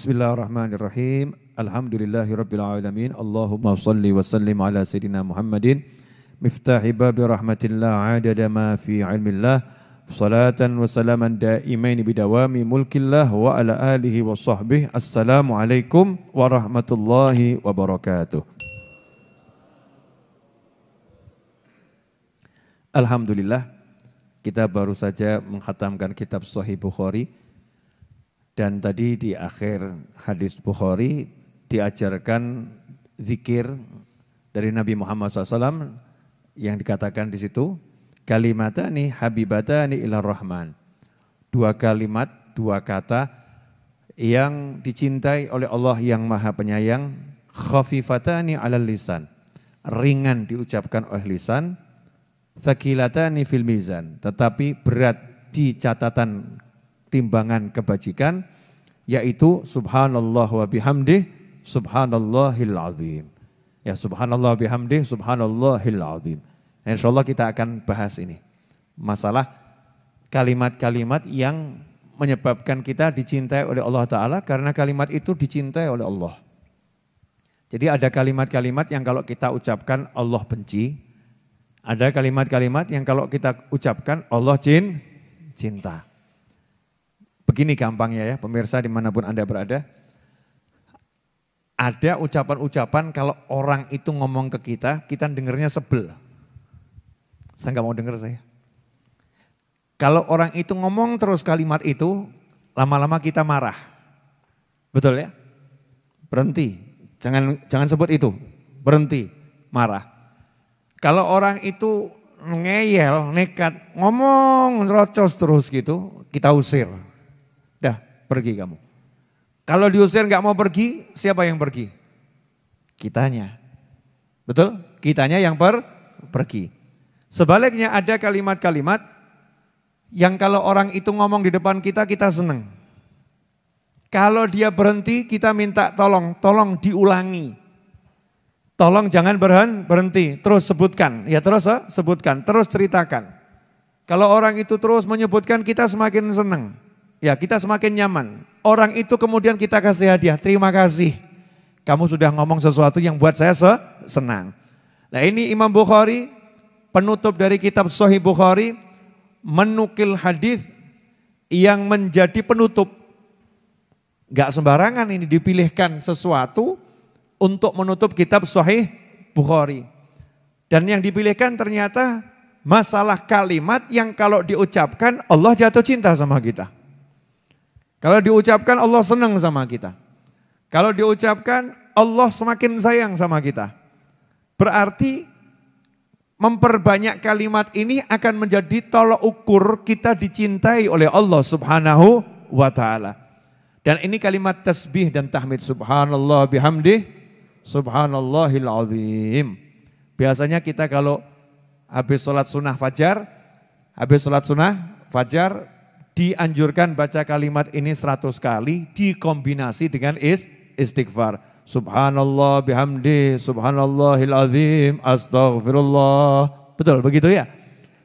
Bismillahirrahmanirrahim. Alhamdulillahirabbil alamin. Allahumma shalli wa sallim ala sayidina Muhammadin miftahi babi rahmatillah adada ma fi ilmillah. Salatan wa salaman daimain bidawami mulkillah wa ala alihi wa sahbihi. Assalamualaikum warahmatullahi wabarakatuh. Alhamdulillah, kita baru saja menghatamkan kitab Sahih Bukhari. Dan tadi di akhir hadis Bukhari diajarkan zikir dari Nabi Muhammad SAW yang dikatakan di situ, kalimatani habibatani ilar rahman. Dua kalimat, dua kata yang dicintai oleh Allah yang Maha Penyayang, khafifatani alal lisan, ringan diucapkan oleh lisan, thaqilatani fil mizan, tetapi berat di catatan timbangan kebajikan, yaitu subhanallah wa bihamdih subhanallahil azim. Ya, subhanallah wa bihamdih subhanallahil azim. Insyaallah kita akan bahas ini. Masalah kalimat-kalimat yang menyebabkan kita dicintai oleh Allah Ta'ala karena kalimat itu dicintai oleh Allah. Jadi ada kalimat-kalimat yang kalau kita ucapkan Allah benci. Ada kalimat-kalimat yang kalau kita ucapkan Allah cinta. Begini gampangnya ya pemirsa dimanapun Anda berada. Ada ucapan-ucapan kalau orang itu ngomong ke kita dengarnya sebel. Saya nggak mau dengar saya. Kalau orang itu ngomong terus kalimat itu, lama-lama kita marah. Betul ya? Berhenti, jangan sebut itu, berhenti, marah. Kalau orang itu ngeyel, nekat, ngomong, rocos terus gitu, kita usir. Dah, pergi kamu. Kalau diusir nggak mau pergi, siapa yang pergi? Kitanya. Betul? Kitanya yang pergi. Sebaliknya ada kalimat-kalimat yang kalau orang itu ngomong di depan kita senang. Kalau dia berhenti, kita minta tolong diulangi. Tolong jangan berhenti, terus sebutkan. Ya terus sebutkan, terus ceritakan. Kalau orang itu terus menyebutkan, kita semakin senang. Ya kita semakin nyaman. Orang itu kemudian kita kasih hadiah, terima kasih. Kamu sudah ngomong sesuatu yang buat saya senang. Nah ini Imam Bukhari, penutup dari kitab Sahih Bukhari, menukil hadis yang menjadi penutup. Gak sembarangan ini dipilihkan sesuatu untuk menutup kitab Sahih Bukhari. Dan yang dipilihkan ternyata masalah kalimat yang kalau diucapkan Allah jatuh cinta sama kita. Kalau diucapkan Allah senang sama kita. Kalau diucapkan Allah semakin sayang sama kita. Berarti memperbanyak kalimat ini akan menjadi tolok ukur kita dicintai oleh Allah Subhanahu wa ta'ala. Dan ini kalimat tasbih dan tahmid. Subhanallah bihamdih subhanallahil azim. Biasanya kita kalau habis sholat sunnah fajar, dianjurkan baca kalimat ini 100 kali dikombinasi dengan istighfar. Subhanallah bihamdi subhanallahil azim astaghfirullah. Betul begitu ya?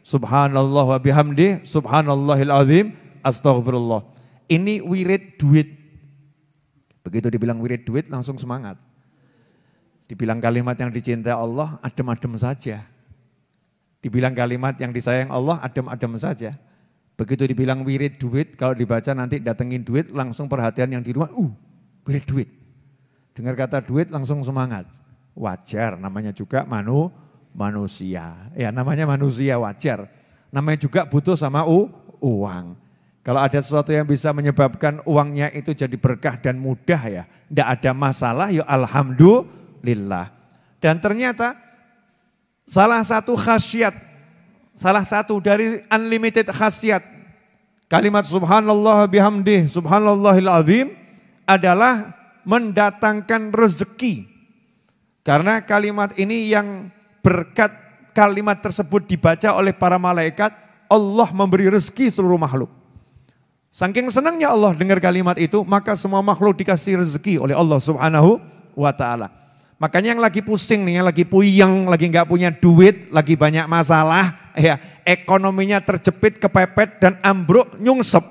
Subhanallah wa bihamdi subhanallahil azim astaghfirullah. Ini wirid duit. Begitu dibilang wirid duit langsung semangat. Dibilang kalimat yang dicintai Allah adem-adem saja. Dibilang kalimat yang disayang Allah adem-adem saja. Begitu dibilang wirid duit, kalau dibaca nanti datengin duit, langsung perhatian yang di rumah, wirid duit. Dengar kata duit langsung semangat. Wajar, namanya juga manusia. Ya namanya manusia wajar. Namanya juga butuh sama uang. Kalau ada sesuatu yang bisa menyebabkan uangnya itu jadi berkah dan mudah ya, tidak ada masalah, ya alhamdulillah. Dan ternyata salah satu dari unlimited khasiat kalimat subhanallah bihamdih subhanallahil azim adalah mendatangkan rezeki. Karena kalimat ini yang berkat kalimat tersebut dibaca oleh para malaikat, Allah memberi rezeki seluruh makhluk. Saking senangnya Allah dengar kalimat itu, maka semua makhluk dikasih rezeki oleh Allah Subhanahu wa ta'ala. Makanya yang lagi pusing nih, yang lagi puyeng, lagi nggak punya duit, lagi banyak masalah, ya ekonominya terjepit, kepepet dan ambruk, nyungsep.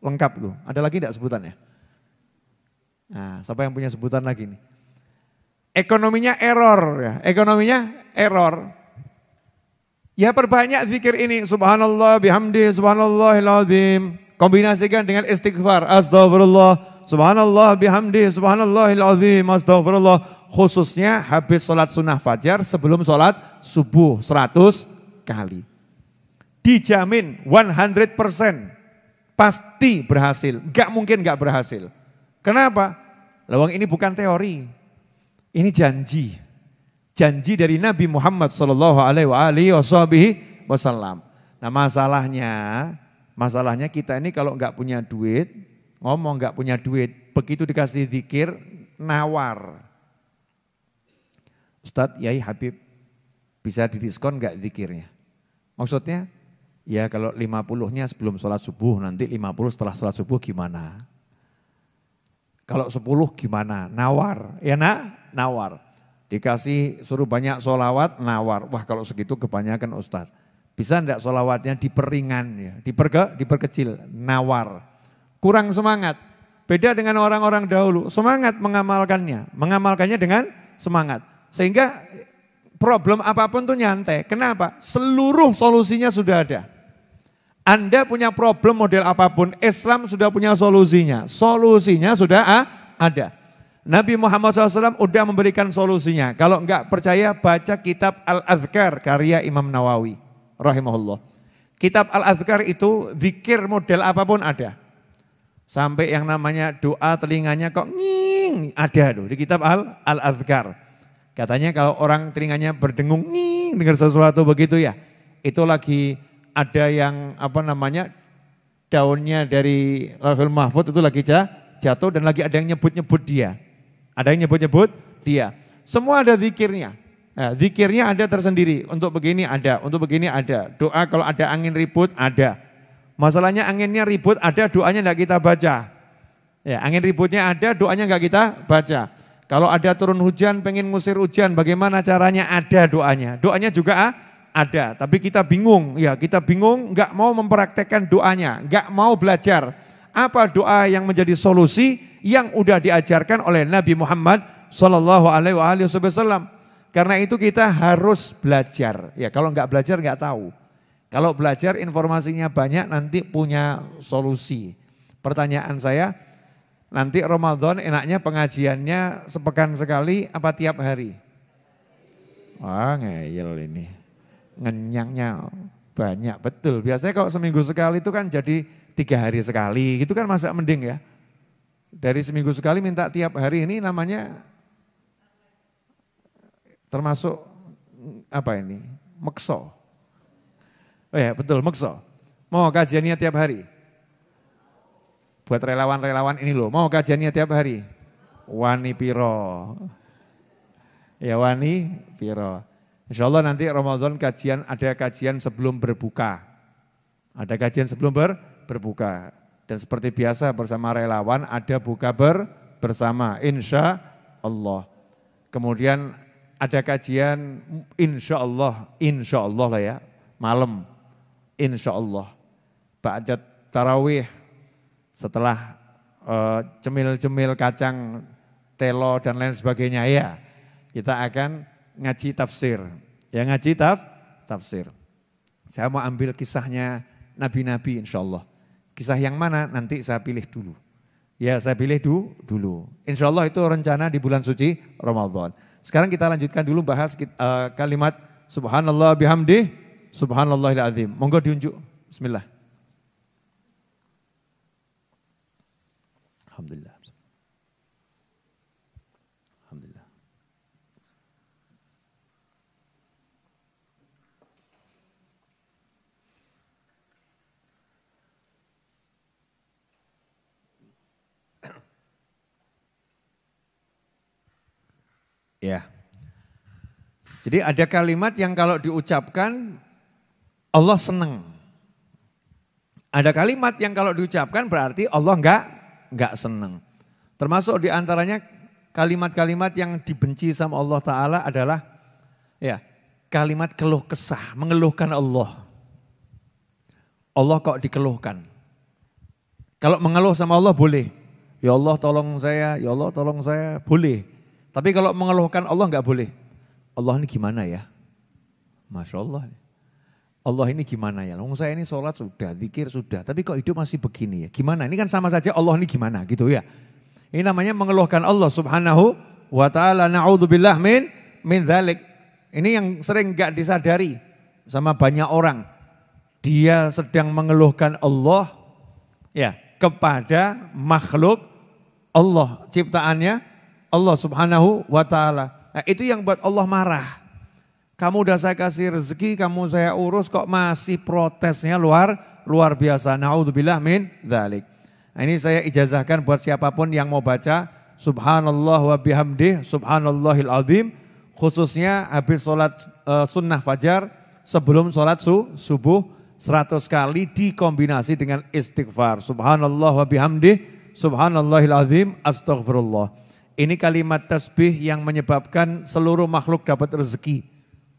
Lengkap tuh. Ada lagi enggak sebutannya? Nah, siapa yang punya sebutan lagi nih? Ekonominya error ya, ekonominya error. Ya perbanyak zikir ini, subhanallah bihamdi, subhanallahil azim. Kombinasikan dengan istighfar, astagfirullah, subhanallah bihamdi, subhanallahil azim, astagfirullah. Khususnya habis sholat sunnah fajar sebelum sholat subuh 100 kali. Dijamin 100% pasti berhasil, gak mungkin gak berhasil. Kenapa? Lawang ini bukan teori, ini janji. Janji dari Nabi Muhammad sallallahu alaihi wasallam. Nah masalahnya kita ini kalau enggak punya duit, ngomong enggak punya duit, begitu dikasih zikir, nawar. Ustadz, Yai Habib, bisa didiskon enggak zikirnya? Maksudnya, ya kalau 50-nya sebelum sholat subuh, nanti 50 setelah sholat subuh gimana? Kalau 10 gimana? Nawar, ya nak? Nawar. Dikasih suruh banyak sholawat, nawar. Wah kalau segitu kebanyakan Ustadz. Bisa enggak sholawatnya diperingan, ya, diperkecil, nawar. Kurang semangat. Beda dengan orang-orang dahulu, semangat mengamalkannya dengan semangat. Sehingga problem apapun tuh nyantai. Kenapa? Seluruh solusinya sudah ada. Anda punya problem model apapun, Islam sudah punya solusinya. Solusinya sudah ada. Nabi Muhammad SAW udah memberikan solusinya. Kalau enggak percaya baca kitab Al-Adhkar karya Imam Nawawi rahimahullah. Kitab Al-Adhkar itu zikir model apapun ada. Sampai yang namanya doa telinganya kok nging ada tuh di kitab Al-Adhkar. Katanya kalau orang telinganya berdengung nging dengar sesuatu begitu ya. Itu lagi ada yang daunnya dari Lauhul Mahfuz itu lagi jatuh dan lagi ada yang nyebut-nyebut dia. Ada yang nyebut-nyebut dia. Semua ada zikirnya. Nah, zikirnya ada tersendiri. Untuk begini ada, untuk begini ada. Doa kalau ada angin ribut ada. Masalahnya anginnya ribut ada, doanya enggak kita baca. Ya, angin ributnya ada, doanya enggak kita baca. Kalau ada turun hujan, pengen ngusir hujan, bagaimana caranya? Ada doanya. Doanya juga ada, tapi kita bingung. Ya, kita bingung, enggak mau mempraktekkan doanya, enggak mau belajar. Apa doa yang menjadi solusi yang udah diajarkan oleh Nabi Muhammad sallallahu alaihi wasallam. Karena itu kita harus belajar. Ya, kalau enggak belajar enggak tahu. Kalau belajar informasinya banyak nanti punya solusi. Pertanyaan saya, nanti Ramadan enaknya pengajiannya sepekan sekali apa tiap hari? Wah, ngeyel ini. Ngenyangnya banyak, betul. Biasanya kalau seminggu sekali itu kan jadi 3 hari sekali, gitu kan masa mending ya. Dari seminggu sekali minta tiap hari ini namanya termasuk apa ini? Mekso. Oh ya betul, mekso. Mau kajiannya tiap hari? Buat relawan-relawan ini loh, mau kajiannya tiap hari? Wani piro. Ya wani piro. Insya Allah nanti Ramadan ada kajian sebelum berbuka. Ada kajian sebelum berbuka. Dan seperti biasa bersama relawan ada buka bersama insya Allah. Kemudian ada kajian insya Allah lah ya, malam insya Allah. Ba'da tarawih setelah cemil-cemil kacang, telo dan lain sebagainya ya. Kita akan ngaji tafsir. Ya ngaji tafsir. Saya mau ambil kisahnya nabi-nabi insya Allah. Kisah yang mana nanti saya pilih dulu. Ya saya pilih dulu. Insya Allah itu rencana di bulan suci Ramadan. Sekarang kita lanjutkan dulu bahas kalimat subhanallah bihamdih, subhanallahil azim. Monggo diunjuk. Bismillah. Alhamdulillah. Alhamdulillah. Ya. Jadi ada kalimat yang kalau diucapkan Allah senang. Ada kalimat yang kalau diucapkan berarti Allah enggak senang. Termasuk diantaranya kalimat-kalimat yang dibenci sama Allah Ta'ala adalah ya kalimat keluh kesah, mengeluhkan Allah. Allah kok dikeluhkan. Kalau mengeluh sama Allah boleh. Ya Allah tolong saya, ya Allah tolong saya, boleh. Tapi kalau mengeluhkan Allah enggak boleh. Allah ini gimana ya? Masya Allah. Allah ini gimana ya? Saya ini sholat sudah, zikir sudah, tapi kok hidup masih begini ya? Gimana? Ini kan sama saja Allah ini gimana gitu ya. Ini namanya mengeluhkan Allah subhanahu wa ta'ala. Na'udzubillah min dzalik. Ini yang sering gak disadari sama banyak orang. Dia sedang mengeluhkan Allah ya kepada makhluk Allah, ciptaannya Allah subhanahu wa ta'ala. Nah, itu yang buat Allah marah. Kamu udah saya kasih rezeki, kamu saya urus kok masih protesnya luar biasa. Na'udzubillah min dzalik. Nah, ini saya ijazahkan buat siapapun yang mau baca subhanallah wa bihamdih subhanallahil azim, khususnya habis sholat sunnah fajar sebelum sholat subuh 100 kali dikombinasi dengan istighfar. Subhanallah wa bihamdih subhanallahil azim astaghfirullah. Ini kalimat tasbih yang menyebabkan seluruh makhluk dapat rezeki.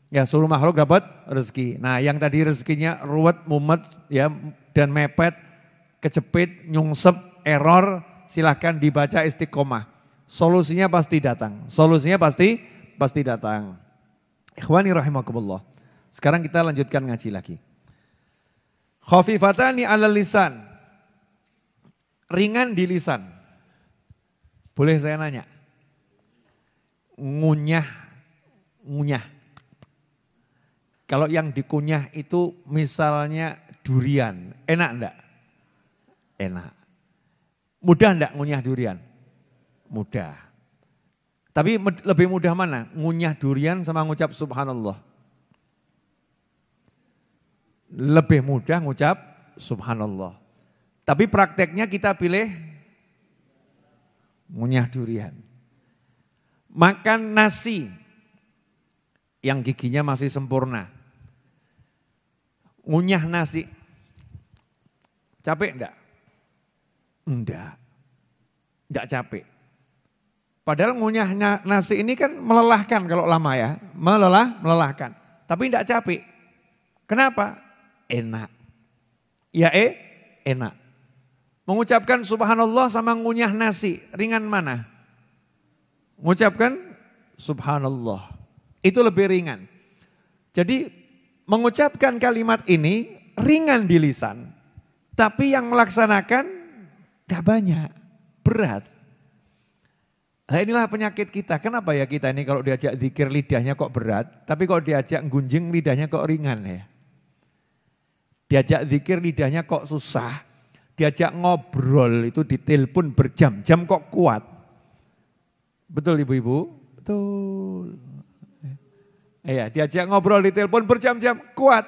Ya, seluruh makhluk dapat rezeki. Nah, yang tadi rezekinya ruwet, mumet ya dan mepet, kejepit, nyungsep, error, silahkan dibaca istiqomah. Solusinya pasti datang. Solusinya pasti datang. Ikhwani rahimakumullah. Sekarang kita lanjutkan ngaji lagi. Khafifatani 'alal lisan. Ringan di lisan. Boleh saya nanya? Ngunyah. Kalau yang dikunyah itu misalnya durian, enak enggak? Enak. Mudah enggak ngunyah durian? Mudah. Tapi lebih mudah mana? Ngunyah durian sama ngucap subhanallah. Lebih mudah ngucap subhanallah. Tapi prakteknya kita pilih ngunyah durian. Makan nasi yang giginya masih sempurna. Ngunyah nasi. Capek enggak? Enggak capek. Padahal ngunyah nasi ini kan melelahkan kalau lama ya. Melelahkan. Tapi enggak capek. Kenapa? Enak. Ya enak. Mengucapkan subhanallah sama ngunyah nasi, ringan mana? Mengucapkan subhanallah, itu lebih ringan. Jadi mengucapkan kalimat ini ringan di lisan, tapi yang melaksanakan gak banyak, berat. Nah inilah penyakit kita, kenapa ya kita ini kalau diajak zikir lidahnya kok berat, tapi kalau diajak gunjing lidahnya kok ringan ya. Diajak zikir lidahnya kok susah, diajak ngobrol itu ditelepon berjam-jam kok kuat. Betul ibu-ibu? Betul. Iya, diajak ngobrol ditelepon berjam-jam kuat.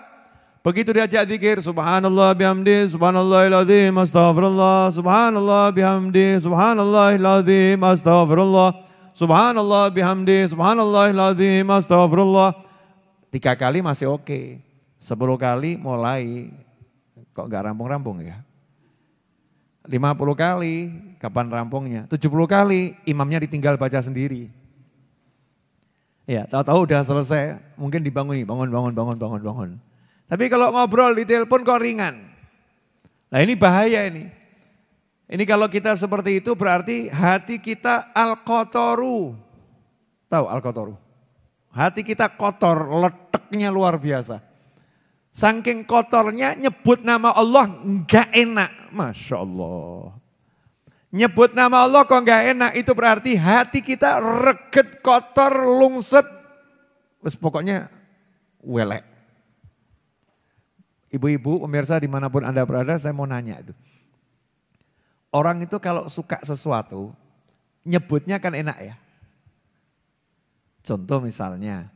Begitu diajak zikir subhanallah bihamdi subhanallahil azim astaghfirullah subhanallah bihamdi subhanallahil azim astaghfirullah subhanallah bihamdi subhanallahil azim astaghfirullah. 3 kali masih oke. 10 kali mulai kok enggak rampung-rampung ya. 50 kali kapan rampungnya? 70 kali imamnya ditinggal baca sendiri. Ya, tahu-tahu udah selesai, mungkin dibanguni, bangun. Tapi kalau ngobrol di telepon kok ringan. Nah, ini bahaya ini. Ini kalau kita seperti itu berarti hati kita al-qotoru. Tahu al-qotoru? Hati kita kotor, leteknya luar biasa. Saking kotornya nyebut nama Allah enggak enak. Masya Allah. Nyebut nama Allah kok enggak enak itu berarti hati kita reget, kotor, lungset. Terus pokoknya welek. Ibu-ibu pemirsa dimanapun Anda berada saya mau nanya itu. Orang itu kalau suka sesuatu nyebutnya kan enak ya. Contoh misalnya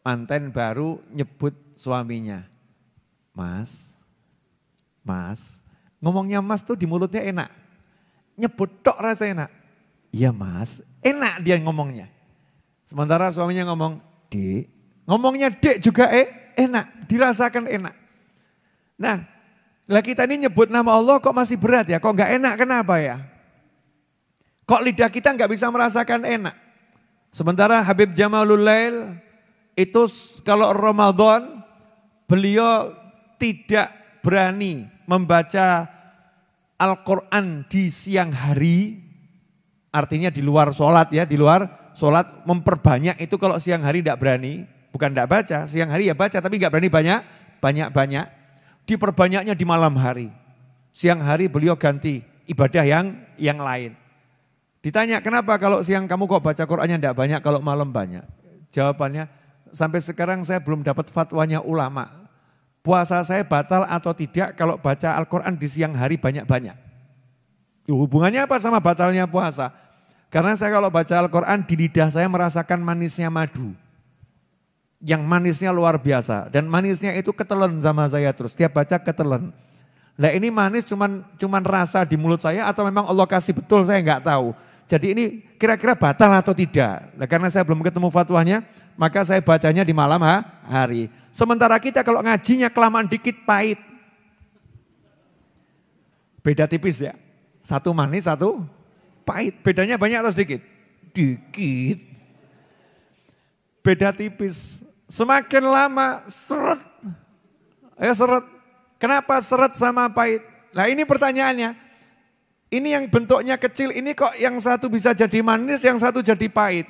manten baru nyebut suaminya, mas, ngomongnya mas tuh di mulutnya enak, nyebut tok rasa enak, iya mas, enak dia ngomongnya. Sementara suaminya ngomong, dek, ngomongnya dek juga enak, dirasakan enak. Nah, lah kita ini nyebut nama Allah kok masih berat ya, kok gak enak, kenapa ya? Kok lidah kita gak bisa merasakan enak? Sementara Habib Jamalul Lail itu kalau Ramadan beliau tidak berani membaca Al-Quran di siang hari, artinya di luar sholat ya, di luar sholat memperbanyak itu kalau siang hari tidak berani, bukan tidak baca, siang hari ya baca tapi nggak berani banyak. Diperbanyaknya di malam hari. Siang hari beliau ganti ibadah yang lain. Ditanya kenapa kalau siang kamu kok baca Qur'annya tidak banyak, kalau malam banyak? Jawabannya sampai sekarang saya belum dapat fatwanya ulama. Puasa saya batal atau tidak kalau baca Al-Quran di siang hari banyak-banyak. Hubungannya apa sama batalnya puasa? Karena saya kalau baca Al-Quran di lidah saya merasakan manisnya madu. Yang manisnya luar biasa. Dan manisnya itu ketelen sama saya terus. Tiap baca ketelen. Nah ini manis cuman rasa di mulut saya atau memang Allah kasih betul saya nggak tahu. Jadi ini kira-kira batal atau tidak. Nah, karena saya belum ketemu fatwanya, maka saya bacanya di malam hari. Sementara kita kalau ngajinya kelamaan dikit pahit. Beda tipis ya. Satu manis, satu pahit. Bedanya banyak atau sedikit? Dikit. Beda tipis. Semakin lama seret. Seret. Kenapa seret sama pahit? Nah ini pertanyaannya. Ini yang bentuknya kecil ini kok yang satu bisa jadi manis, yang satu jadi pahit.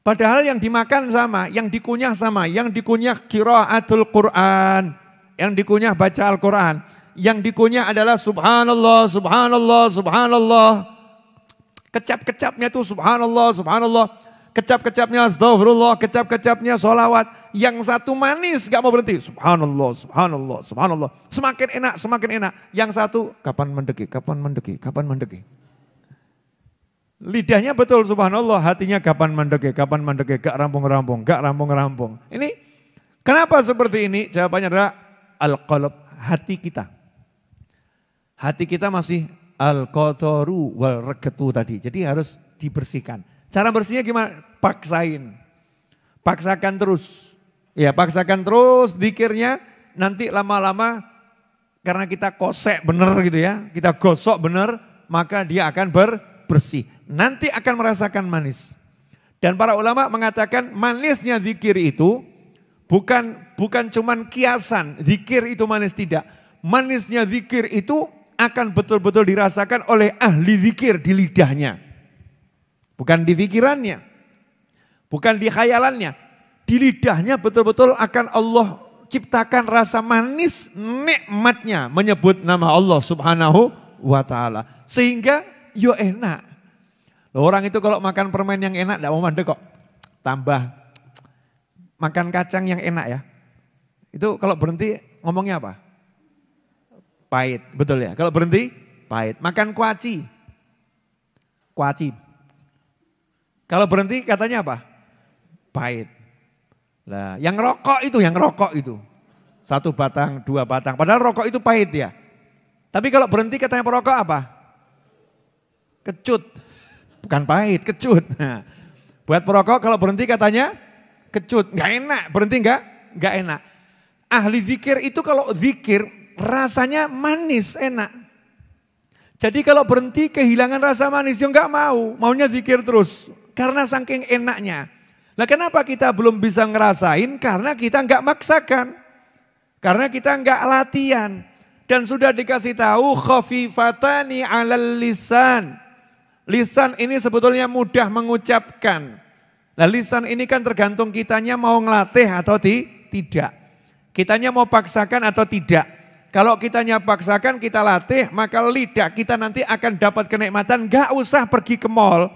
Padahal yang dimakan sama, yang dikunyah sama, yang dikunyah qiraatul Quran, yang dikunyah baca Al-Quran, yang dikunyah adalah subhanallah, subhanallah, subhanallah. Kecap-kecapnya tuh subhanallah, subhanallah. Kecap-kecapnya astagfirullah, kecap-kecapnya sholawat. Yang satu manis gak mau berhenti. Subhanallah, subhanallah, subhanallah. Semakin enak, semakin enak. Yang satu kapan mendeki, kapan mendeki, kapan mendeki. Lidahnya betul subhanallah, hatinya kapan mendeki, gak rampung-rampung, gak rampung-rampung. Ini kenapa seperti ini? Jawabannya adalah al-qalb, hati kita. Hati kita masih al-qataru wal regetu tadi. Jadi harus dibersihkan. Cara bersihnya gimana? Paksain. Paksakan terus. Ya, paksakan terus zikirnya, nanti lama-lama karena kita kosek bener gitu ya, kita gosok bener, maka dia akan bersih. Nanti akan merasakan manis. Dan para ulama mengatakan manisnya zikir itu bukan cuman kiasan, zikir itu manis, tidak. Manisnya zikir itu akan betul-betul dirasakan oleh ahli zikir di lidahnya. Bukan di pikirannya, bukan di khayalannya. Di lidahnya betul-betul akan Allah ciptakan rasa manis nikmatnya menyebut nama Allah subhanahu wa ta'ala. Sehingga yo enak. Orang itu kalau makan permen yang enak tidak mau mandek kok. Tambah makan kacang yang enak ya. Itu kalau berhenti ngomongnya apa? Pahit, betul ya. Kalau berhenti pahit. Makan kuaci. Kalau berhenti katanya apa? Pahit. Nah, yang rokok itu. 1 batang, 2 batang. Padahal rokok itu pahit ya. Tapi kalau berhenti katanya perokok apa? Kecut. Bukan pahit, kecut. Nah, buat perokok kalau berhenti katanya kecut. Enggak enak, berhenti enggak enak. Ahli zikir itu kalau zikir rasanya manis, enak. Jadi kalau berhenti kehilangan rasa manis, ya enggak mau. Maunya zikir terus. Karena saking enaknya. Nah kenapa kita belum bisa ngerasain? Karena kita enggak maksakan. Karena kita enggak latihan. Dan sudah dikasih tahu khafifatani 'alal lisan. Lisan ini sebetulnya mudah mengucapkan. Nah lisan ini kan tergantung kitanya mau ngelatih atau tidak. Kitanya mau paksakan atau tidak. Kalau kitanya paksakan, kita latih, maka lidah kita nanti akan dapat kenikmatan. Enggak usah pergi ke mall.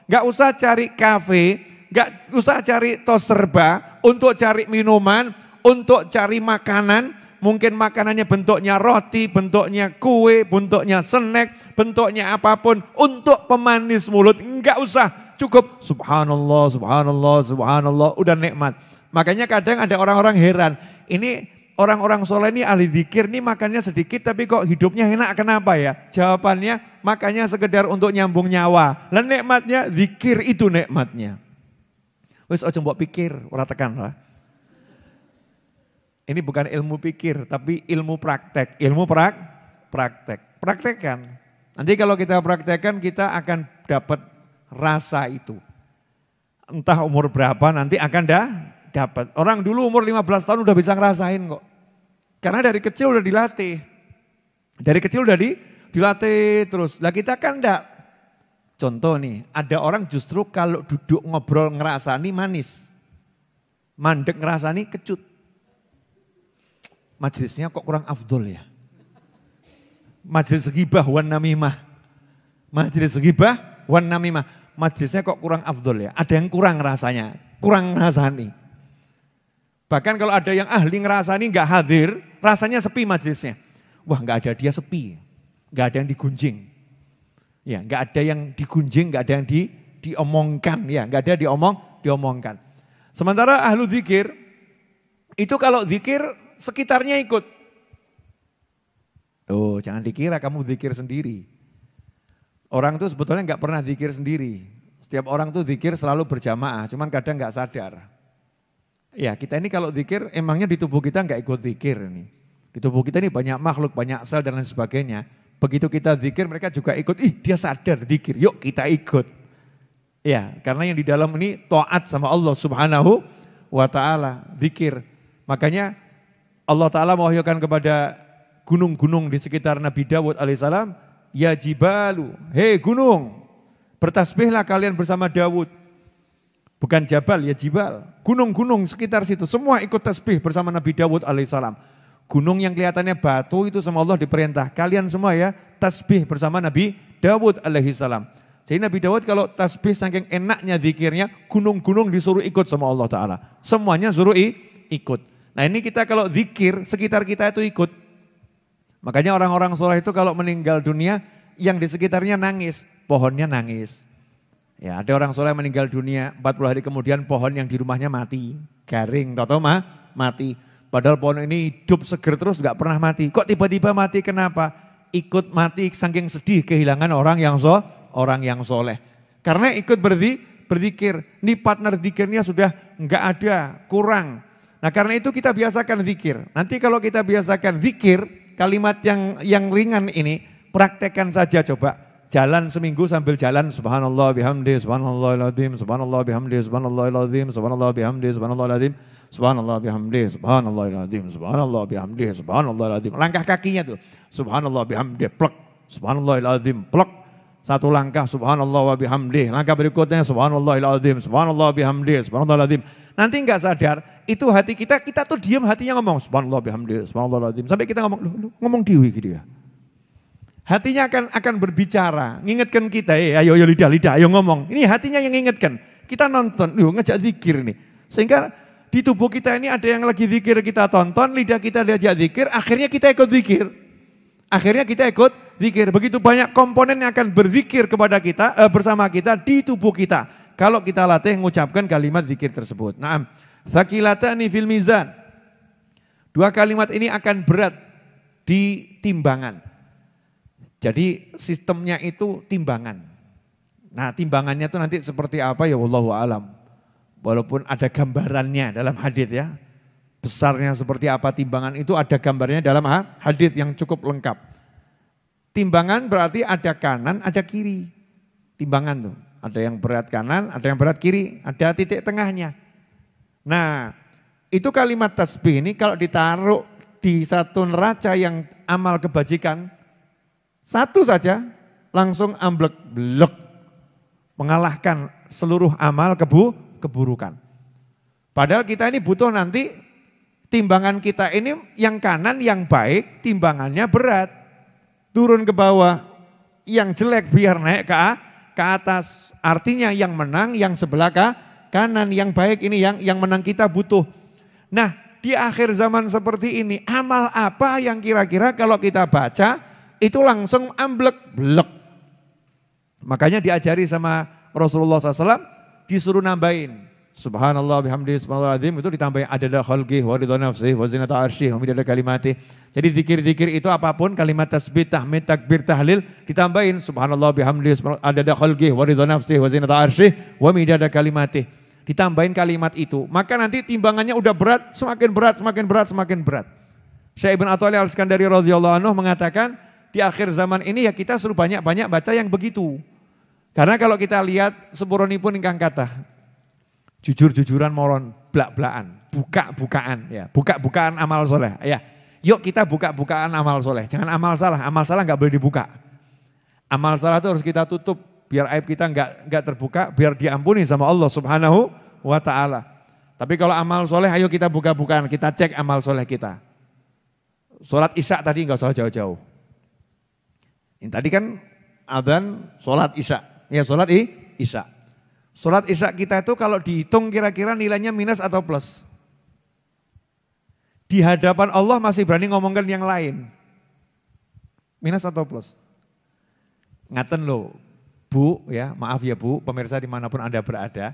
Gak usah cari kafe, gak usah cari tos serba untuk cari minuman, untuk cari makanan. Mungkin makanannya bentuknya roti, bentuknya kue, bentuknya snack, bentuknya apapun. Untuk pemanis mulut, gak usah. Cukup subhanallah, subhanallah, subhanallah, udah nikmat. Makanya kadang ada orang-orang heran, ini orang-orang soleh ini ahli zikir nih makannya sedikit tapi kok hidupnya enak, kenapa ya? Jawabannya makannya sekedar untuk nyambung nyawa. Lah nikmatnya zikir itu nikmatnya. Wis aja mbok pikir, ora tekan lah. Ini bukan ilmu pikir tapi ilmu praktek. Ilmu praktek. Praktekkan. Nanti kalau kita praktekkan kita akan dapat rasa itu. Entah umur berapa nanti akan dapat. Orang dulu umur 15 tahun udah bisa ngerasain kok. Karena dari kecil udah dilatih. Dari kecil dilatih terus. Lah kita kan enggak. Contoh nih, ada orang justru kalau duduk ngobrol ngerasani manis. Mandek ngerasani kecut. Majelisnya kok kurang afdol ya. Majelis ghibah wan namimah. Majelis ghibah wan namimah. Majelisnya kok kurang afdol ya. Ada yang kurang rasanya, kurang ngerasani. Bahkan kalau ada yang ahli ngerasani nggak hadir, rasanya sepi majelisnya. Wah nggak ada dia sepi, nggak ada yang digunjing. Ya nggak ada yang digunjing, nggak ada yang diomongkan. Ya nggak ada diomongkan. Sementara ahlu zikir, itu kalau zikir sekitarnya ikut. Oh jangan dikira kamu zikir sendiri. Orang tuh sebetulnya nggak pernah zikir sendiri. Setiap orang tuh zikir selalu berjamaah, cuman kadang nggak sadar. Ya kita ini kalau zikir emangnya di tubuh kita nggak ikut zikir nih. Di tubuh kita ini banyak makhluk, banyak sel dan lain sebagainya. Begitu kita zikir mereka juga ikut, dia sadar zikir, yuk kita ikut. Ya karena yang di dalam ini taat sama Allah subhanahu wa ta'ala, zikir. Makanya Allah ta'ala mewahyukan kepada gunung-gunung di sekitar Nabi Dawud alaihissalam, ya jibalu, hei gunung, bertasbihlah kalian bersama Dawud. Bukan jabal, ya jibal. Gunung-gunung sekitar situ, semua ikut tasbih bersama Nabi Dawud alaihissalam. Gunung yang kelihatannya batu itu sama Allah diperintah. Kalian semua ya tasbih bersama Nabi Dawud alaihissalam. Jadi Nabi Dawud kalau tasbih saking enaknya zikirnya, gunung-gunung disuruh ikut sama Allah Ta'ala. Semuanya suruh ikut. Nah ini kita kalau zikir, sekitar kita itu ikut. Makanya orang-orang soleh itu kalau meninggal dunia, yang di sekitarnya nangis, pohonnya nangis. Ya, ada orang soleh meninggal dunia, 40 hari kemudian pohon yang di rumahnya mati, garing, tahu mati. Padahal pohon ini hidup seger terus gak pernah mati. Kok tiba-tiba mati, kenapa? Ikut mati saking sedih kehilangan orang yang soleh. Karena ikut berzikir, nih partner zikirnya sudah gak ada, kurang. Nah karena itu kita biasakan zikir. Nanti kalau kita biasakan zikir, kalimat yang ringan ini, praktekkan saja coba. Jalan seminggu sambil jalan subhanallah bihamdi subhanallahil azim subhanallah bihamdi subhanallahil azim subhanallah bihamdi subhanallahil azim subhanallah bihamdi subhanallahil azim subhanallah bihamdi subhanallahil azim. Langkah kakinya tuh subhanallah bihamdi plek subhanallahil azim plek. Satu langkah subhanallah wa bihamdi, langkah berikutnya subhanallahil azim subhanallah bihamdi subhanallahil azim. Nanti enggak sadar itu hati kita tuh diam, hatinya ngomong subhanallah bihamdi subhanallahil azim sampai kita ngomong dewi gitu ya. Hatinya akan berbicara, ngingetkan kita, ayo lidah, ayo ngomong. Ini hatinya yang ngingetkan. Kita nonton, ngajak zikir nih. Sehingga di tubuh kita ini ada yang lagi zikir, kita tonton, lidah kita diajak zikir, akhirnya kita ikut zikir. Begitu banyak komponen yang akan berzikir kepada kita, bersama kita di tubuh kita. Kalau kita latih mengucapkan kalimat zikir tersebut. Naam, tsaqilatani fil mizan. Dua kalimat ini akan berat di timbangan. Jadi sistemnya itu timbangan. Nah timbangannya itu nanti seperti apa ya wallahu alam. Walaupun ada gambarannya dalam hadis ya. Besarnya seperti apa timbangan itu ada gambarnya dalam hadis yang cukup lengkap. Timbangan berarti ada kanan, ada kiri. Timbangan tuh. Ada yang berat kanan, ada yang berat kiri, ada titik tengahnya. Nah itu kalimat tasbih ini kalau ditaruh di satu neraca yang amal kebajikan, satu saja langsung amblek blek mengalahkan seluruh amal keburukan. Padahal kita ini butuh nanti timbangan kita ini yang kanan yang baik, timbangannya berat. Turun ke bawah, yang jelek biar naik ke atas. Artinya yang menang yang sebelah kanan, yang baik ini yang menang kita butuh. Nah, di akhir zaman seperti ini amal apa yang kira-kira kalau kita baca itu langsung amblek blek. Makanya diajari sama Rasulullah SAW disuruh nambahin. Subhanallah bihamdi subhanallah azim itu ditambahin adada khalqih wa ridha nafsih wa zinata arsyih wa midada kalimatih. Jadi zikir-zikir itu apapun kalimat tasbih, tahmid, takbir, tahlil ditambahin subhanallah bihamdi adada khalqih wa ridha nafsih wa zinata arsyih wa midada kalimatih. Ditambahin kalimat itu, maka nanti timbangannya udah berat, semakin berat. Syekh Ibn Athaillah Al-Iskandari radhiyallahu anhu mengatakan di akhir zaman ini ya kita suruh banyak-banyak baca yang begitu. Karena kalau kita lihat sepuronipun ingkang kathah jujur-jujuran moron, blak-blakan, buka-bukaan ya, buka-bukaan amal soleh ya. Yuk kita buka-bukaan amal soleh, jangan amal salah nggak boleh dibuka. Amal salah itu harus kita tutup biar aib kita nggak terbuka, biar diampuni sama Allah Subhanahu wa taala. Tapi kalau amal soleh, ayo kita buka-bukaan, kita cek amal soleh kita. Sholat isya tadi nggak usah jauh-jauh. Ini tadi kan adzan sholat isya, ya sholat isya. Sholat isya kita itu kalau dihitung kira-kira nilainya minus atau plus? Di hadapan Allah masih berani ngomongkan yang lain. Minus atau plus? Ngaten loh, Bu, ya maaf ya Bu, pemirsa dimanapun Anda berada.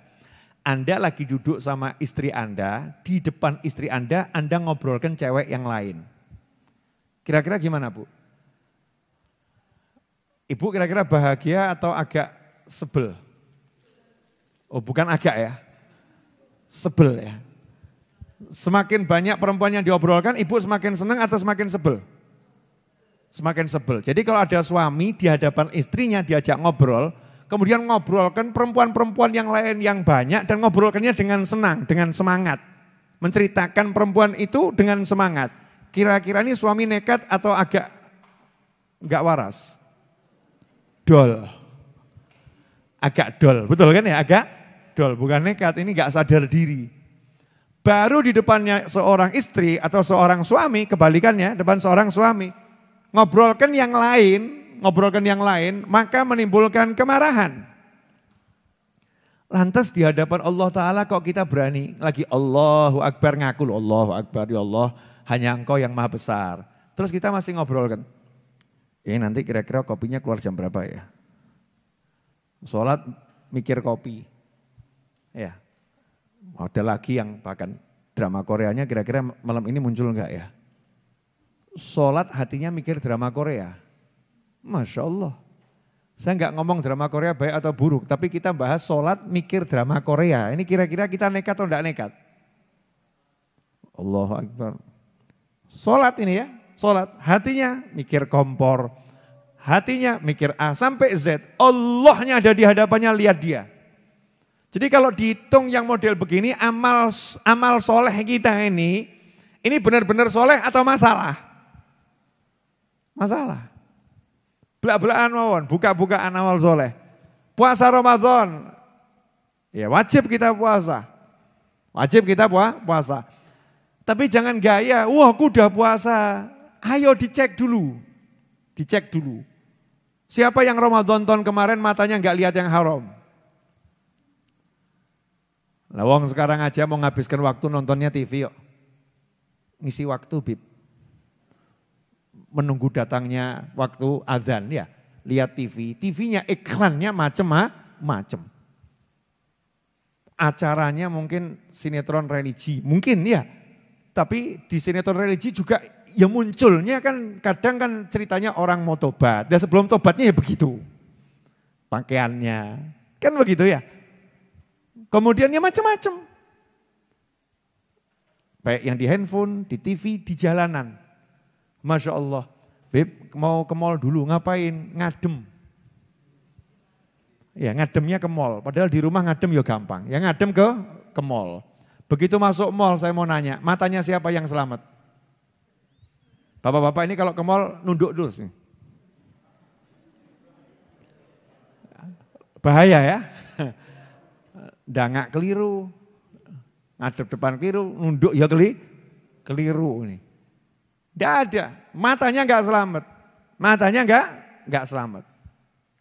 Anda lagi duduk sama istri Anda, di depan istri Anda ngobrolkan cewek yang lain. Kira-kira gimana Bu? Ibu kira-kira bahagia atau agak sebel? Oh bukan agak ya, sebel ya. Semakin banyak perempuan yang diobrolkan, ibu semakin senang atau semakin sebel? Semakin sebel. Jadi kalau ada suami di hadapan istrinya diajak ngobrol, kemudian ngobrolkan perempuan-perempuan yang lain yang banyak dan ngobrolkannya dengan senang, dengan semangat. Menceritakan perempuan itu dengan semangat. Kira-kira ini suami nekat atau agak enggak waras? Dol. Agak dol, betul kan ya? Agak dol, bukan nekat, ini enggak sadar diri. Baru di depannya seorang istri atau seorang suami, kebalikannya, depan seorang suami, ngobrolkan yang lain, maka menimbulkan kemarahan. Lantas di hadapan Allah Ta'ala kok kita berani, lagi Allahu Akbar ngaku, Allahu Akbar, ya Allah, hanya Engkau yang maha besar. Terus kita masih ngobrolkan, ini nanti kira-kira kopinya keluar jam berapa ya? Sholat mikir kopi, ya. Ada lagi yang bahkan drama Koreanya kira-kira malam ini muncul enggak ya? Sholat hatinya mikir drama Korea. Masya Allah. Saya enggak ngomong drama Korea baik atau buruk, tapi kita bahas sholat mikir drama Korea. Ini kira-kira kita nekat atau enggak nekat? Allahu Akbar. Sholat ini ya, sholat. Hatinya mikir kompor, hatinya mikir A sampai Z. Allahnya ada di hadapannya, lihat dia. Jadi kalau dihitung yang model begini, amal soleh kita ini benar-benar soleh atau masalah? Masalah. Belak-belakan mawon, buka-bukaan amal soleh. Puasa Ramadan, ya wajib kita puasa. Wajib kita puasa. Tapi jangan gaya, wah aku udah puasa. Ayo dicek dulu. Dicek dulu. Siapa yang Ramadan tahun kemarin matanya enggak lihat yang haram? Lah wong sekarang aja mau nghabiskan waktu nontonnya TV yuk. Ngisi waktu Bib. Menunggu datangnya waktu azan ya. Lihat TV, TV-nya iklannya macem-macem. Acaranya mungkin sinetron religi, mungkin ya. Tapi di sinetron religi juga ya munculnya kan kadang kan ceritanya orang mau tobat. Dan sebelum tobatnya ya begitu. Pakaiannya, kan begitu ya. Kemudiannya macam-macam. Baik yang di handphone, di TV, di jalanan. Masya Allah. Beb mau ke mall dulu, ngapain? Ngadem. Ya ngademnya ke mall, padahal di rumah ngadem ya gampang. Ya ngadem ke mall. Begitu masuk mall saya mau nanya, matanya siapa yang selamat? Bapak-bapak ini kalau ke mall nunduk terus. Bahaya ya. Dangak keliru, ngadep depan keliru, nunduk ya keliru ini. Tidak ada, matanya enggak selamat. Matanya enggak selamat.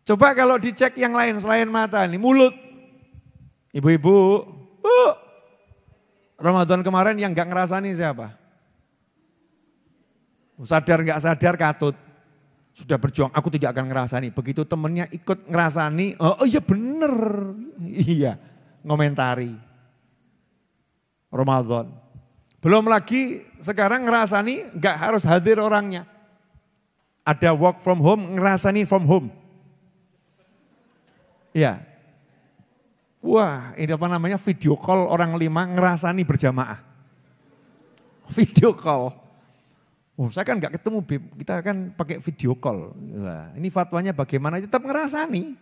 Coba kalau dicek yang lain selain mata nih, mulut. Ibu-ibu, Bu, Ramadan kemarin yang enggak ngerasani siapa? Sadar enggak sadar katut. Sudah berjuang, aku tidak akan ngerasani. Begitu temennya ikut ngerasani, oh iya bener, iya. Ngomentari Ramadan. Belum lagi sekarang ngerasani enggak harus hadir orangnya. Ada work from home, ngerasani from home. Ya. Wah, ini apa namanya video call orang 5 ngerasani berjamaah. Video call. Oh, saya kan enggak ketemu Bib, kita kan pakai video call. Wah, ini fatwanya bagaimana? Tetap ngerasani.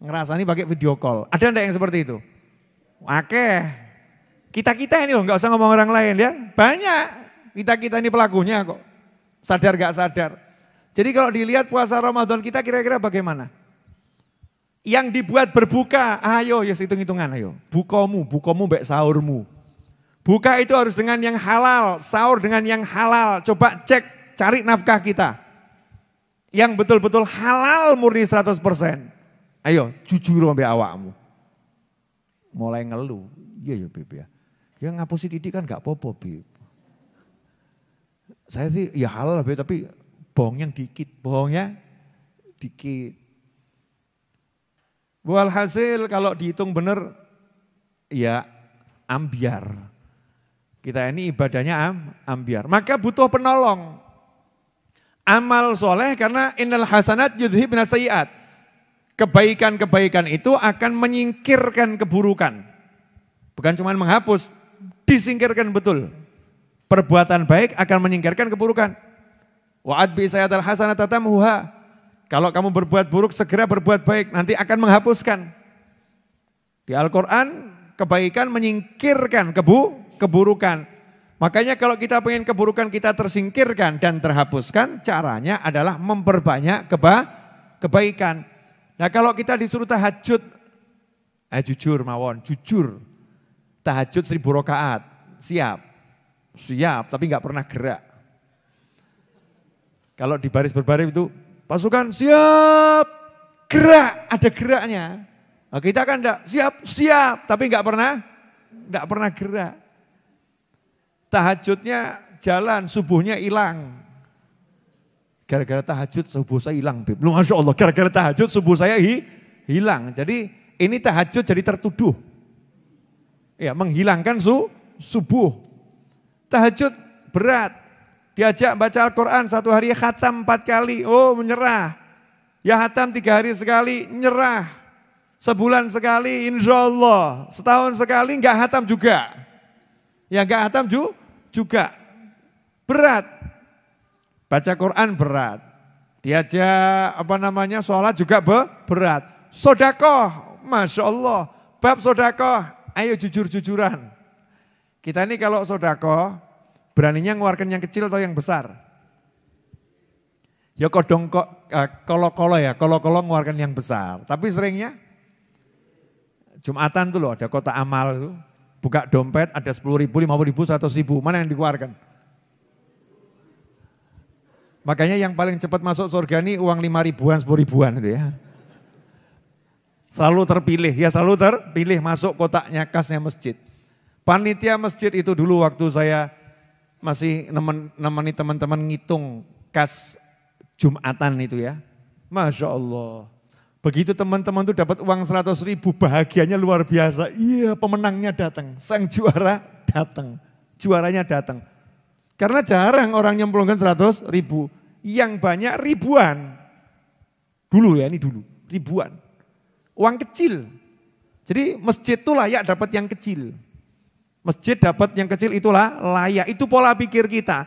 Ngerasani pakai video call. Ada enggak yang seperti itu? Oke, kita-kita ini loh, nggak usah ngomong orang lain ya. Banyak, kita-kita ini pelakunya kok. Sadar gak sadar. Jadi kalau dilihat puasa Ramadan kita kira-kira bagaimana? Yang dibuat berbuka, ayo ya hitung-hitungan ayo. Bukamu mbek sahurmu. Buka itu harus dengan yang halal, sahur dengan yang halal. Coba cek, cari nafkah kita. Yang betul-betul halal murni 100%. Ayo jujur mbek awakmu. Mulai ngeluh, iya ya Beb ya. Ya ngapusi titik kan gak apa-apa Beb. Saya sih ya halal Beb tapi bohongnya dikit. Walhasil kalau dihitung benar ya ambiar. Kita ini ibadahnya ambiar. Maka butuh penolong. Amal soleh karena innal hasanat yudhibna sayyiat. Kebaikan-kebaikan itu akan menyingkirkan keburukan. Bukan cuma menghapus, disingkirkan betul. Perbuatan baik akan menyingkirkan keburukan. Wa'ad bi sayyatal hasanata tamhuha. Kalau kamu berbuat buruk, segera berbuat baik, nanti akan menghapuskan. Di Al-Quran, kebaikan menyingkirkan keburukan. Makanya kalau kita pengen keburukan kita tersingkirkan dan terhapuskan, caranya adalah memperbanyak kebaikan. Nah kalau kita disuruh tahajud, jujur mawon, jujur. Tahajud 1000 rakaat, siap, tapi nggak pernah gerak. Kalau di baris berbaris itu, pasukan siap, gerak, ada geraknya. Nah, kita kan enggak siap, tapi enggak pernah gerak. Tahajudnya jalan, subuhnya hilang. Gara-gara tahajud subuh saya hilang, Beb. Lu Masya Allah, gara-gara tahajud subuh saya hilang. Jadi ini tahajud jadi tertuduh. Ya, menghilangkan subuh. Tahajud berat. Diajak baca Al-Quran 1 hari khatam 4 kali, oh menyerah. Ya khatam 3 hari sekali, nyerah. Sebulan sekali, insya Allah. Setahun sekali enggak khatam juga. Ya enggak khatam juga. Berat. Baca Quran berat. Diajak sholat juga berat. Sodakoh, Masya Allah. Bab sodakoh, ayo jujur-jujuran. Kita ini kalau sodakoh, beraninya ngeluarkan yang kecil atau yang besar? Ya kolo-kolo ngeluarkan yang besar. Tapi seringnya Jumatan tuh loh ada kotak amal itu. Buka dompet ada 10.000, 50.000, 100.000. Mana yang dikeluarkan? Makanya yang paling cepat masuk surga ini uang 5.000-an, 10.000-an itu ya. Selalu terpilih masuk kotaknya kasnya masjid. Panitia masjid itu dulu waktu saya masih nemeni teman-teman ngitung kas Jumatan itu ya. Masya Allah. Begitu teman-teman itu dapat uang 100.000 bahagianya luar biasa. Iya pemenangnya datang, sang juara datang, juaranya datang. Karena jarang orang nyemplungkan 100.000, yang banyak ribuan. Dulu ya ini dulu, ribuan. Uang kecil. Jadi masjid itu layak dapat yang kecil. Masjid dapat yang kecil itulah layak. Itu pola pikir kita.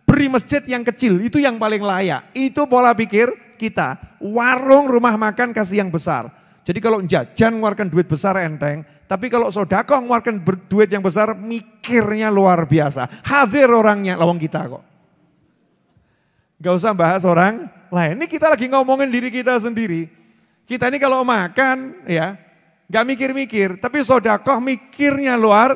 Beri masjid yang kecil, itu yang paling layak. Itu pola pikir kita. Warung, rumah makan kasih yang besar. Jadi kalau jajan ngeluarkan duit besar enteng. Tapi kalau sedekah ngeluarkan duit yang besar mikirnya luar biasa. Hadir orangnya, lawang kita kok. Gak usah bahas orang lain. Ini kita lagi ngomongin diri kita sendiri. Kita ini kalau makan ya gak mikir-mikir. Tapi sedekah mikirnya luar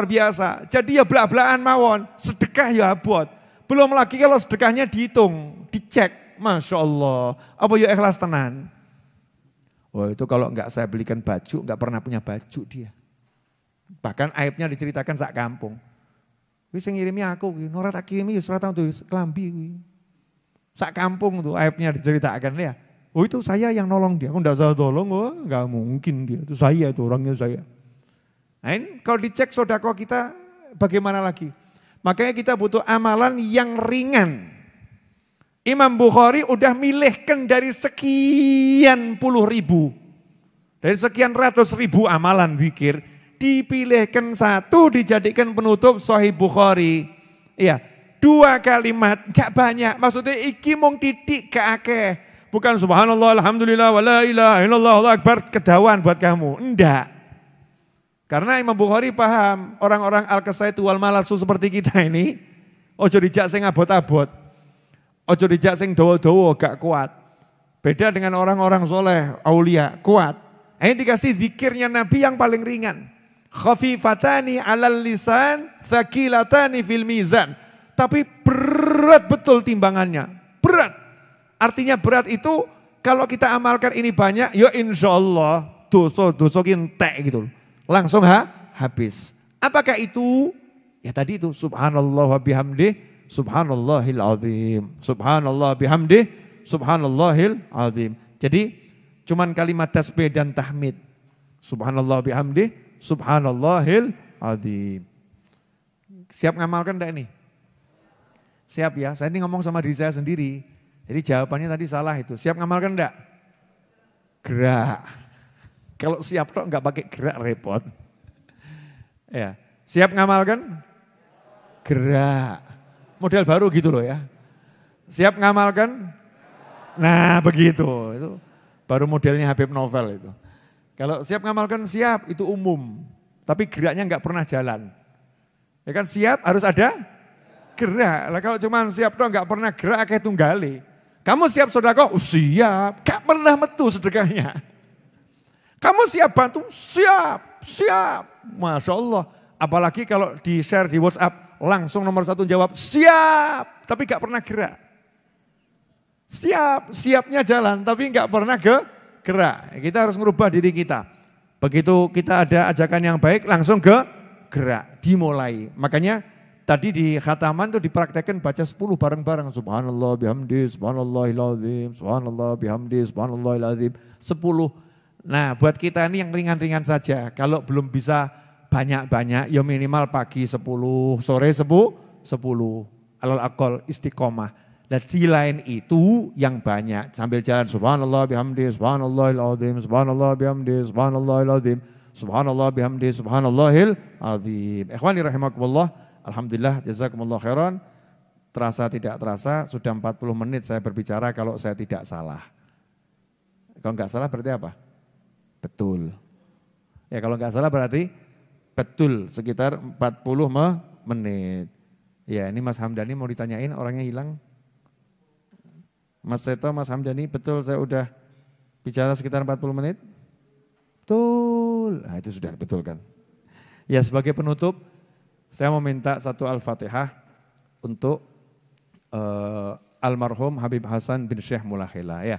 biasa. Jadi ya belak-belakan mawon. Sedekah ya abot. Belum lagi kalau sedekahnya dihitung, dicek. Masya Allah. Apa ya ikhlas tenan? Oh itu kalau enggak saya belikan baju, enggak pernah punya baju dia. Bahkan aibnya diceritakan sak kampung. Wis sing ngirimnya aku, ora tak kirimi wis ora tau tuh kelambi kuwi. Sak kampung tuh aibnya diceritakan ya. Oh itu saya yang nolong dia, aku enggak usah tolong, oh enggak mungkin dia. Itu saya itu orangnya saya. Nah ini kalau dicek sedekah kita bagaimana lagi? Makanya kita butuh amalan yang ringan. Imam Bukhari udah milihkan dari sekian puluh ribu. Dari sekian ratus ribu amalan zikir. Dipilihkan satu dijadikan penutup Sahih Bukhari. Iya, 2 kalimat, gak banyak. Maksudnya iki mung titik gak akeh. Bukan subhanallah, alhamdulillah, wa la ilaha illallah, Allahu akbar, kedawan buat kamu. Enggak. Karena Imam Bukhari paham orang-orang al-kasaitu wal malasu seperti kita ini. Ojo dijak sing abot-abot. Ojo dijak sing dawa-dawa gak kuat. Beda dengan orang-orang soleh, aulia, kuat. Ini dikasih zikirnya Nabi yang paling ringan. Khafifatani alal lisan, thaqilatani fil mizan. Tapi berat betul timbangannya, berat. Artinya berat itu kalau kita amalkan ini banyak, ya insya Allah dosa entek gitu. Langsung habis. Apakah itu? Ya tadi itu subhanallah wa bihamdih, subhanallahil azim. Subhanallah bihamdih, subhanallahil azim. Jadi cuman kalimat tasbih dan tahmid. Subhanallah bihamdih, subhanallahil azim. Siap ngamalkan enggak ini? Siap ya, saya ini ngomong sama diri saya sendiri. Jadi jawabannya tadi salah itu. Siap ngamalkan enggak? Gerak. Kalau siap kok enggak pakai gerak repot. Ya, siap ngamalkan? Gerak. Model baru gitu loh ya. Siap ngamalkan? Nah begitu. Itu baru modelnya Habib Novel itu. Kalau siap ngamalkan siap itu umum. Tapi geraknya enggak pernah jalan. Ya kan siap harus ada gerak. Lah kalau cuma siap doang enggak pernah gerak kayak tunggali. Kamu siap sedekah? Siap. Gak pernah metu sedekahnya. Kamu siap bantu? Siap. Masya Allah. Apalagi kalau di share di WhatsApp, langsung nomor 1 jawab, siap. Tapi gak pernah gerak. Siapnya jalan, tapi gak pernah gerak. Kita harus merubah diri kita. Begitu kita ada ajakan yang baik, langsung gerak, dimulai. Makanya tadi di khataman itu dipraktekkan baca 10 bareng-bareng. Subhanallah bihamdi, subhanallahil azim, subhanallah bihamdi, subhanallahil azim. 10. Nah buat kita ini yang ringan-ringan saja. Kalau belum bisa banyak-banyak, ya minimal pagi 10, sore 10. Alal aqal istiqomah. Dan di lain itu yang banyak. Sambil jalan subhanallah bihamdi, subhanallahil azim, subhanallah bihamdi, subhanallahil azim, subhanallah bihamdi, subhanallahil azim. Ikhwani rahimakumullah. Alhamdulillah, jazakumullah khairan. Terasa tidak terasa, sudah 40 menit saya berbicara kalau saya tidak salah. Kalau enggak salah berarti apa? Betul. Ya kalau enggak salah berarti betul, sekitar 40 menit. Ya ini Mas Hamdani mau ditanyain, orangnya hilang. Mas Seto, Mas Hamdani, betul saya udah bicara sekitar 40 menit? Betul, nah itu sudah betul kan. Ya sebagai penutup, saya mau minta satu Al-Fatihah untuk almarhum Habib Hasan bin Syekh Mulakhila ya.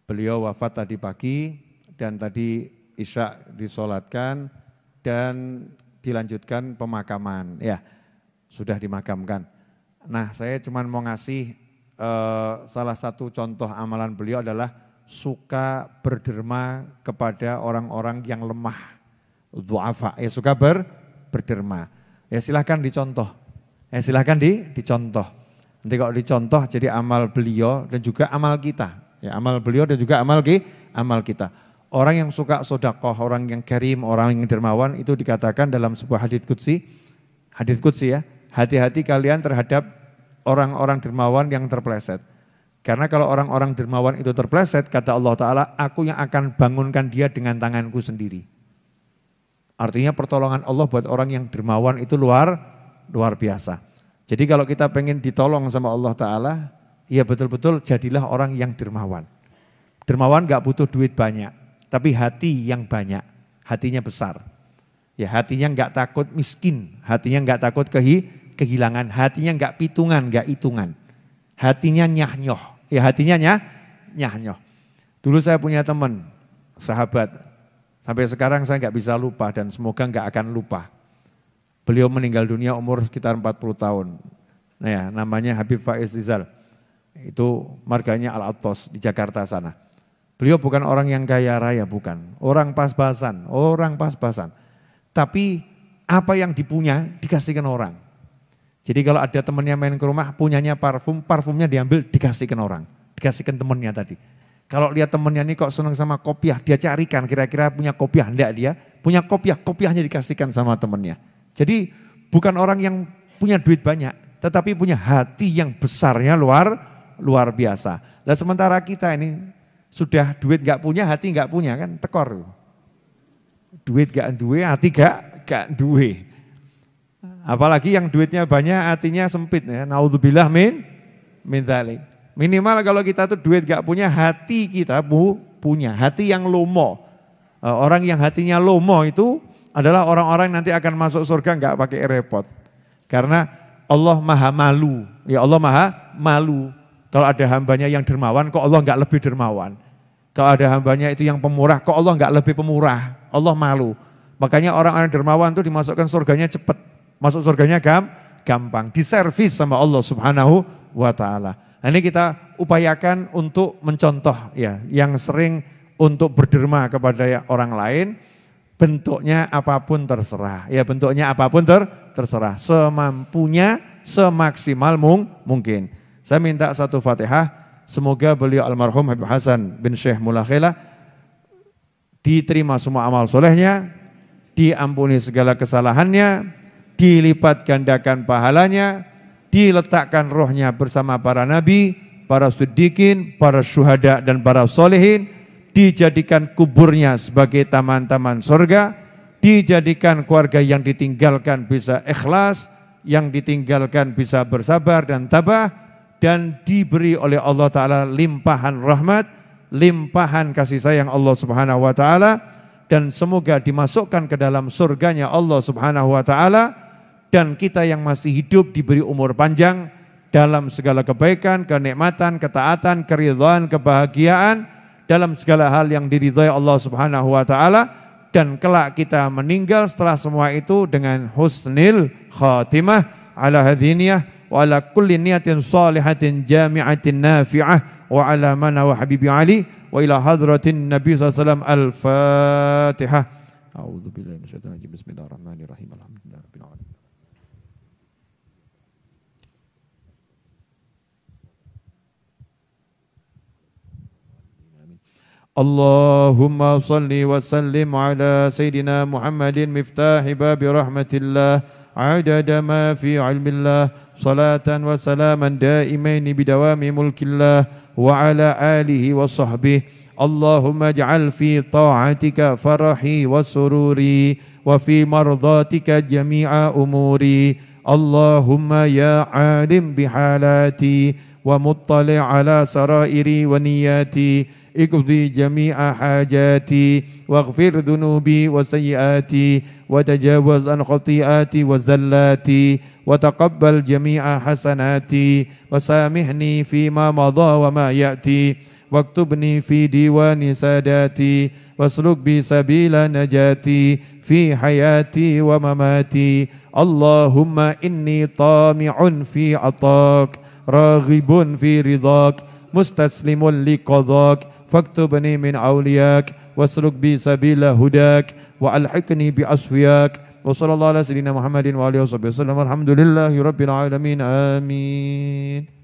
Beliau wafat tadi pagi dan tadi Isya disolatkan dan dilanjutkan pemakaman ya. Sudah dimakamkan. Nah saya cuma mau ngasih salah satu contoh amalan beliau adalah suka berderma kepada orang-orang yang lemah. Du'afa, ya suka berderma. Ya silahkan dicontoh, dicontoh. Nanti kalau dicontoh jadi amal beliau dan juga amal kita. Ya amal beliau dan juga amal kita. Orang yang suka sedekah, orang yang karim, orang yang dermawan itu dikatakan dalam sebuah hadits qudsi ya. Hati-hati kalian terhadap orang-orang dermawan yang terpleset. Karena kalau orang-orang dermawan itu terpleset, kata Allah Ta'ala, aku yang akan bangunkan dia dengan tanganku sendiri. Artinya pertolongan Allah buat orang yang dermawan itu luar biasa. Jadi kalau kita pengen ditolong sama Allah Ta'ala, ya betul-betul jadilah orang yang dermawan. Dermawan gak butuh duit banyak, tapi hati yang banyak, hatinya besar. Ya hatinya gak takut miskin, hatinya gak takut kehilangan, hatinya gak pitungan, gak hitungan. Hatinya nyah-nyoh, ya hatinya nyah-nyoh. Dulu saya punya teman, sahabat, sampai sekarang saya nggak bisa lupa dan semoga nggak akan lupa. Beliau meninggal dunia umur sekitar 40 tahun. Nah ya, namanya Habib Faiz Rizal. Itu marganya Al-Attos di Jakarta sana. Beliau bukan orang yang kaya raya, bukan. Orang pas-pasan. Tapi apa yang dipunya dikasihkan orang. Jadi kalau ada temannya main ke rumah, punyanya parfum, parfumnya diambil dikasihkan orang. Dikasihkan temannya tadi. Kalau lihat temennya ini kok senang sama kopiah, dia carikan kira-kira punya kopiah, enggak dia. Punya kopiah, kopiahnya dikasihkan sama temennya. Jadi bukan orang yang punya duit banyak, tetapi punya hati yang besarnya luar biasa. Nah sementara kita ini sudah duit enggak punya, hati enggak punya kan tekor. Duit enggak duwe, hati enggak duwe. Apalagi yang duitnya banyak, hatinya sempit ya. Naudzubillah min min dzalik. Minimal kalau kita tuh duit gak punya, hati kita punya, hati yang lomo. Orang yang hatinya lomo itu adalah orang-orang yang nanti akan masuk surga gak pakai repot. Karena Allah maha malu, ya Allah maha malu. Kalau ada hambanya yang dermawan, kok Allah gak lebih dermawan. Kalau ada hambanya itu yang pemurah, kok Allah gak lebih pemurah. Allah malu. Makanya orang-orang dermawan itu dimasukkan surganya cepat. Masuk surganya gampang, diservis sama Allah Subhanahu wa ta'ala. Nah, ini kita upayakan untuk mencontoh ya, yang sering untuk berderma kepada orang lain, bentuknya apapun terserah. Ya, bentuknya apapun terserah, semampunya, semaksimal mungkin. Saya minta satu Fatihah, semoga beliau almarhum Habib Hasan bin Syekh Mulakhila diterima semua amal solehnya, diampuni segala kesalahannya, dilipat gandakan pahalanya, diletakkan rohnya bersama para nabi, para siddiqin, para syuhada dan para solehin, dijadikan kuburnya sebagai taman-taman surga, dijadikan keluarga yang ditinggalkan bisa ikhlas, yang ditinggalkan bisa bersabar dan tabah, dan diberi oleh Allah Ta'ala limpahan rahmat, limpahan kasih sayang Allah Subhanahu wa Ta'ala, dan semoga dimasukkan ke dalam surganya Allah Subhanahu wa Ta'ala. Dan kita yang masih hidup diberi umur panjang dalam segala kebaikan, kenikmatan, ketaatan, keridhaan, kebahagiaan, dalam segala hal yang diridhai Allah Subhanahu wa ta'ala, dan kelak kita meninggal setelah semua itu dengan husnil khatimah ala hadhiniyah wa ala kulli niyatin salihatin jami'atin nafi'ah wa ala mana wa habibi Ali wa ila hadratin Nabi SAW. Al-Fatihah. A'udzu billahi minasyaitonir rajim. Bismillahirrahmanirrahim. Alhamdulillahirabbil alamin. Allahumma salli wa sallim ala Sayyidina Muhammadin miftahi babi rahmatillah adada ma fi ilmillah salatan wa salaman daimaini bidawami mulkillah wa ala alihi wa sahbihi. Allahumma ij'al fi ta'atika farahi wa sururi wa fi mardatika jami'a umuri. Allahumma ya alim bihalati wa muttali ala sarairi wa niyati, اقضي جميع حاجاتي واغفر ذنوبي وسيئاتي وتجاوز عن خطيئاتي وزلاتي وتقبل جميع حسناتي وسامحني فيما مضى وما يأتي واكتبني في ديوان ساداتي واسلك بي سبيل نجاتي في حياتي ومماتي. اللهم إني طامع في عطاك راغب في رضاك مستسلم لقضاك فاكتبني من أولياك واسلك بي سبيل هداك وألحقني بأصفياك. وصلى الله على سيدنا محمد وآله وصحبه وسلم. الحمد لله رب العالمين. آمين.